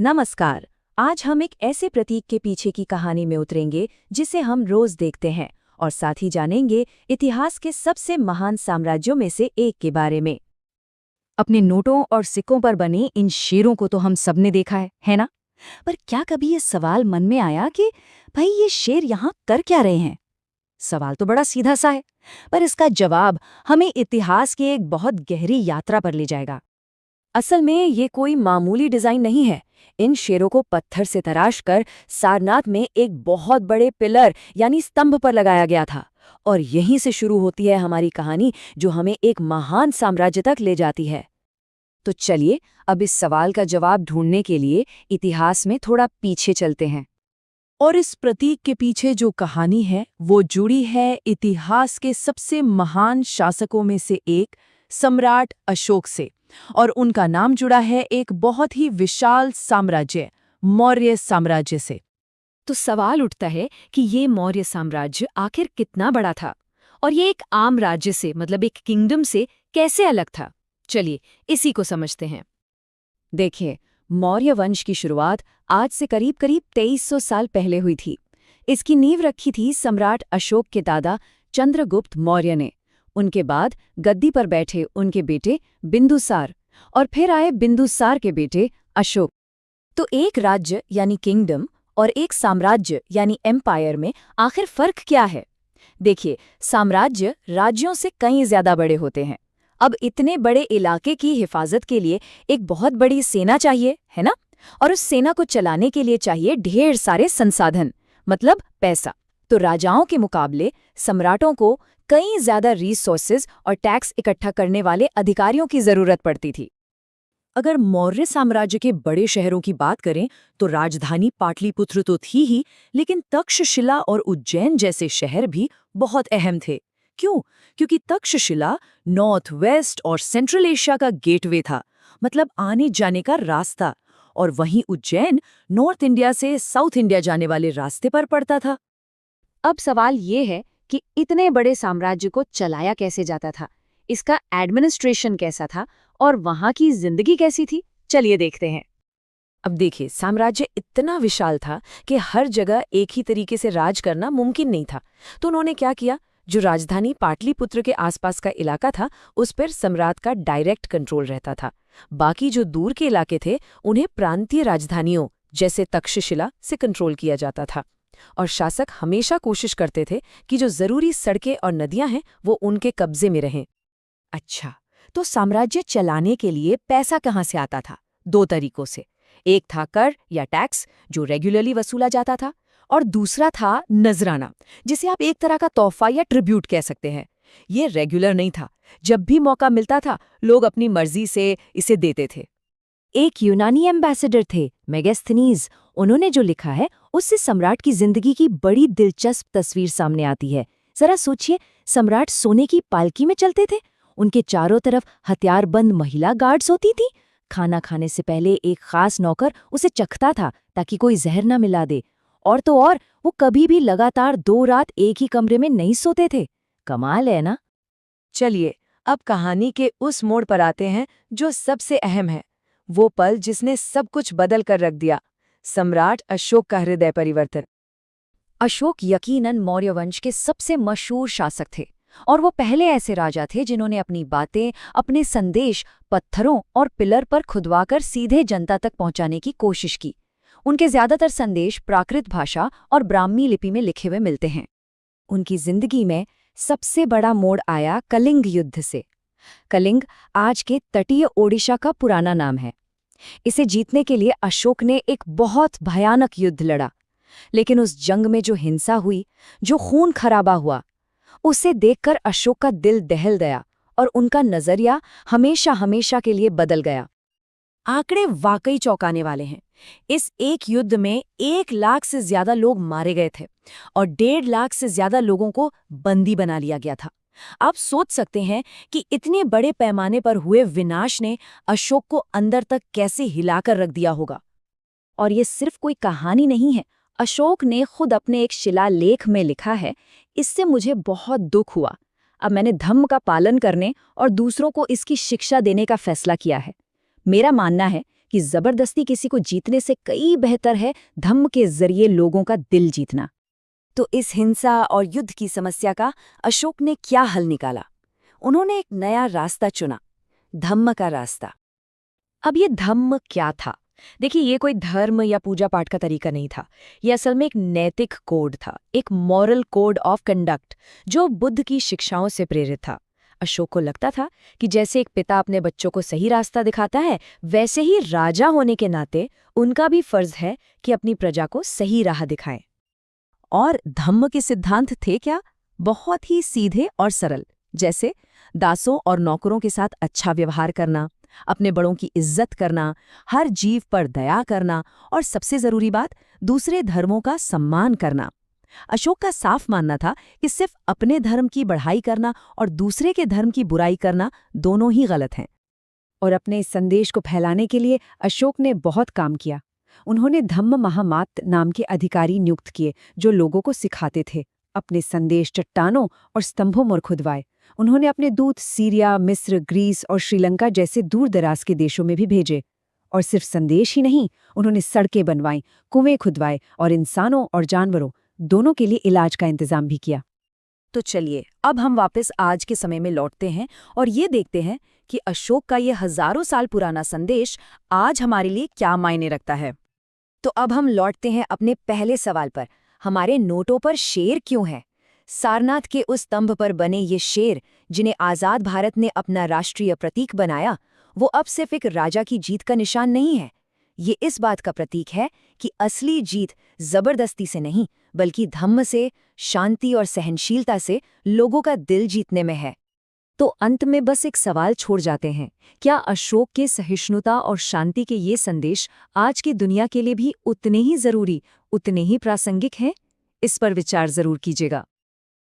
नमस्कार। आज हम एक ऐसे प्रतीक के पीछे की कहानी में उतरेंगे जिसे हम रोज देखते हैं और साथ ही जानेंगे इतिहास के सबसे महान साम्राज्यों में से एक के बारे में। अपने नोटों और सिक्कों पर बने इन शेरों को तो हम सबने देखा है ना? पर क्या कभी ये सवाल मन में आया कि भाई ये शेर यहाँ कर क्या रहे हैं? सवाल तो बड़ा सीधा सा है, पर इसका जवाब हमें इतिहास की एक बहुत गहरी यात्रा पर ले जाएगा। असल में ये कोई मामूली डिजाइन नहीं है। इन शेरों को पत्थर से तराश कर सारनाथ में एक बहुत बड़े पिलर यानी स्तंभ पर लगाया गया था, और यहीं से शुरू होती है हमारी कहानी जो हमें एक महान साम्राज्य तक ले जाती है। तो चलिए अब इस सवाल का जवाब ढूंढने के लिए इतिहास में थोड़ा पीछे चलते हैं। और इस प्रतीक के पीछे जो कहानी है वो जुड़ी है इतिहास के सबसे महान शासकों में से एक सम्राट अशोक से, और उनका नाम जुड़ा है एक बहुत ही विशाल साम्राज्य मौर्य साम्राज्य से। तो सवाल उठता है कि ये मौर्य साम्राज्य आखिर कितना बड़ा था और ये एक आम राज्य से मतलब एक किंगडम से कैसे अलग था। चलिए इसी को समझते हैं। देखिए, मौर्य वंश की शुरुआत आज से करीब 2300 साल पहले हुई थी। इसकी नींव रखी थी सम्राट अशोक के दादा चंद्रगुप्त मौर्य ने। उनके बाद गद्दी पर बैठे उनके बेटे बिंदुसार, और फिर आए बिंदुसार के बेटे अशोक। तो एक राज्य यानी किंगडम और एक साम्राज्य यानी एम्पायर में आखिर फर्क क्या है? देखिए, साम्राज्य राज्यों से कहीं ज्यादा बड़े होते हैं। अब इतने बड़े इलाके की हिफाजत के लिए एक बहुत बड़ी सेना चाहिए, है ना? और उस सेना को चलाने के लिए चाहिए ढेर सारे संसाधन, मतलब पैसा। तो राजाओं के मुकाबले सम्राटों को कई ज्यादा रिसोर्सेज और टैक्स इकट्ठा करने वाले अधिकारियों की जरूरत पड़ती थी। अगर मौर्य साम्राज्य के बड़े शहरों की बात करें तो राजधानी पाटलिपुत्र तो थी ही, लेकिन तक्षशिला और उज्जैन जैसे शहर भी बहुत अहम थे। क्यों? क्योंकि तक्षशिला नॉर्थ वेस्ट और सेंट्रल एशिया का गेटवे था, मतलब आने जाने का रास्ता, और वहीं उज्जैन नॉर्थ इंडिया से साउथ इंडिया जाने वाले रास्ते पर पड़ता था। अब सवाल ये है कि इतने बड़े साम्राज्य को चलाया कैसे जाता था, इसका एडमिनिस्ट्रेशन कैसा था और वहां की जिंदगी कैसी थी। चलिए देखते हैं। अब देखिए, साम्राज्य इतना विशाल था कि हर जगह एक ही तरीके से राज करना मुमकिन नहीं था। तो उन्होंने क्या किया, जो राजधानी पाटलिपुत्र के आसपास का इलाका था उस पर सम्राट का डायरेक्ट कंट्रोल रहता था। बाकी जो दूर के इलाके थे उन्हें प्रांतीय राजधानियों जैसे तक्षशिला से कंट्रोल किया जाता था, और शासक हमेशा कोशिश करते थे कि जो जरूरी सड़कें और नदियां हैं वो उनके कब्जे में रहें। अच्छा, तो साम्राज्य चलाने के लिए पैसा कहाँ से आता था? दो तरीकों से। एक था कर या टैक्स, जो रेगुलरली वसूला जाता था, और दूसरा था नजराना, जिसे आप एक तरह का तोहफा या ट्रिब्यूट कह सकते हैं। ये रेगुलर नहीं था, जब भी मौका मिलता था लोग अपनी मर्जी से इसे देते थे। एक यूनानी एम्बेसडर थे मेगास्थनीज, उन्होंने जो लिखा है उससे सम्राट की जिंदगी की बड़ी दिलचस्प तस्वीर सामने आती है। जरा सोचिए, सम्राट सोने की पालकी में चलते थे, उनके चारों तरफ हथियारबंद महिला गार्ड्स होती थी। खाना खाने से पहले एक खास नौकर उसे चखता था ताकि कोई जहर न मिला दे, और तो और वो कभी भी लगातार 2 रात एक ही कमरे में नहीं सोते थे। कमाल है ना? चलिए अब कहानी के उस मोड़ पर आते हैं जो सबसे अहम है, वो पल जिसने सब कुछ बदल कर रख दिया, सम्राट अशोक का हृदय परिवर्तन। अशोक यकीनन मौर्य वंश के सबसे मशहूर शासक थे, और वो पहले ऐसे राजा थे जिन्होंने अपनी बातें, अपने संदेश पत्थरों और पिलर पर खुदवाकर सीधे जनता तक पहुंचाने की कोशिश की। उनके ज्यादातर संदेश प्राकृत भाषा और ब्राह्मी लिपि में लिखे हुए मिलते हैं। उनकी जिंदगी में सबसे बड़ा मोड़ आया कलिंग युद्ध से। कलिंग आज के तटीय ओडिशा का पुराना नाम है। इसे जीतने के लिए अशोक ने एक बहुत भयानक युद्ध लड़ा, लेकिन उस जंग में जो हिंसा हुई, जो खून खराबा हुआ, उसे देखकर अशोक का दिल दहल गया और उनका नजरिया हमेशा हमेशा के लिए बदल गया। आंकड़े वाकई चौंकाने वाले हैं। इस एक युद्ध में 1 लाख से ज्यादा लोग मारे गए थे और 1.5 लाख से ज्यादा लोगों को बंदी बना लिया गया था। आप सोच सकते हैं कि इतने बड़े पैमाने पर हुए विनाश ने अशोक को अंदर तक कैसे हिलाकर रख दिया होगा। और ये सिर्फ कोई कहानी नहीं है, अशोक ने खुद अपने एक शिलालेख में लिखा है, इससे मुझे बहुत दुख हुआ। अब मैंने धम्म का पालन करने और दूसरों को इसकी शिक्षा देने का फैसला किया है। मेरा मानना है कि जबरदस्ती किसी को जीतने से कई बेहतर है धम्म के जरिए लोगों का दिल जीतना। तो इस हिंसा और युद्ध की समस्या का अशोक ने क्या हल निकाला? उन्होंने एक नया रास्ता चुना, धम्म का रास्ता। अब ये धम्म क्या था? देखिए, ये कोई धर्म या पूजा पाठ का तरीका नहीं था। ये असल में एक नैतिक कोड था, एक मॉरल कोड ऑफ कंडक्ट जो बुद्ध की शिक्षाओं से प्रेरित था। अशोक को लगता था कि जैसे एक पिता अपने बच्चों को सही रास्ता दिखाता है, वैसे ही राजा होने के नाते उनका भी फर्ज है कि अपनी प्रजा को सही राह दिखाएं। और धम्म के सिद्धांत थे क्या? बहुत ही सीधे और सरल, जैसे दासों और नौकरों के साथ अच्छा व्यवहार करना, अपने बड़ों की इज्जत करना, हर जीव पर दया करना और सबसे जरूरी बात, दूसरे धर्मों का सम्मान करना। अशोक का साफ मानना था कि सिर्फ अपने धर्म की बढ़ाई करना और दूसरे के धर्म की बुराई करना दोनों ही गलत हैं। और अपने इस संदेश को फैलाने के लिए अशोक ने बहुत काम किया। उन्होंने धम्म महामात नाम के अधिकारी नियुक्त किए जो लोगों को सिखाते थे। अपने संदेश चट्टानों और स्तंभों पर खुदवाए। उन्होंने अपने दूत सीरिया, मिस्र, ग्रीस और श्रीलंका जैसे दूर दराज के देशों में भी भेजे। और सिर्फ संदेश ही नहीं, उन्होंने सड़कें बनवाईं, कुएं खुदवाए और इंसानों और जानवरों दोनों के लिए इलाज का इंतजाम भी किया। तो चलिए, अब हम वापस आज के समय में लौटते हैं और ये देखते हैं कि अशोक का ये हजारों साल पुराना संदेश आज हमारे लिए क्या मायने रखता है। तो अब हम लौटते हैं अपने पहले सवाल पर, हमारे नोटों पर शेर क्यों है? सारनाथ के उस स्तंभ पर बने ये शेर, जिन्हें आज़ाद भारत ने अपना राष्ट्रीय प्रतीक बनाया, वो अब सिर्फ एक राजा की जीत का निशान नहीं है। ये इस बात का प्रतीक है कि असली जीत जबरदस्ती से नहीं, बल्कि धम्म से, शांति और सहनशीलता से लोगों का दिल जीतने में है। तो अंत में बस एक सवाल छोड़ जाते हैं, क्या अशोक के सहिष्णुता और शांति के ये संदेश आज की दुनिया के लिए भी उतने ही जरूरी, उतने ही प्रासंगिक हैं? इस पर विचार जरूर कीजिएगा।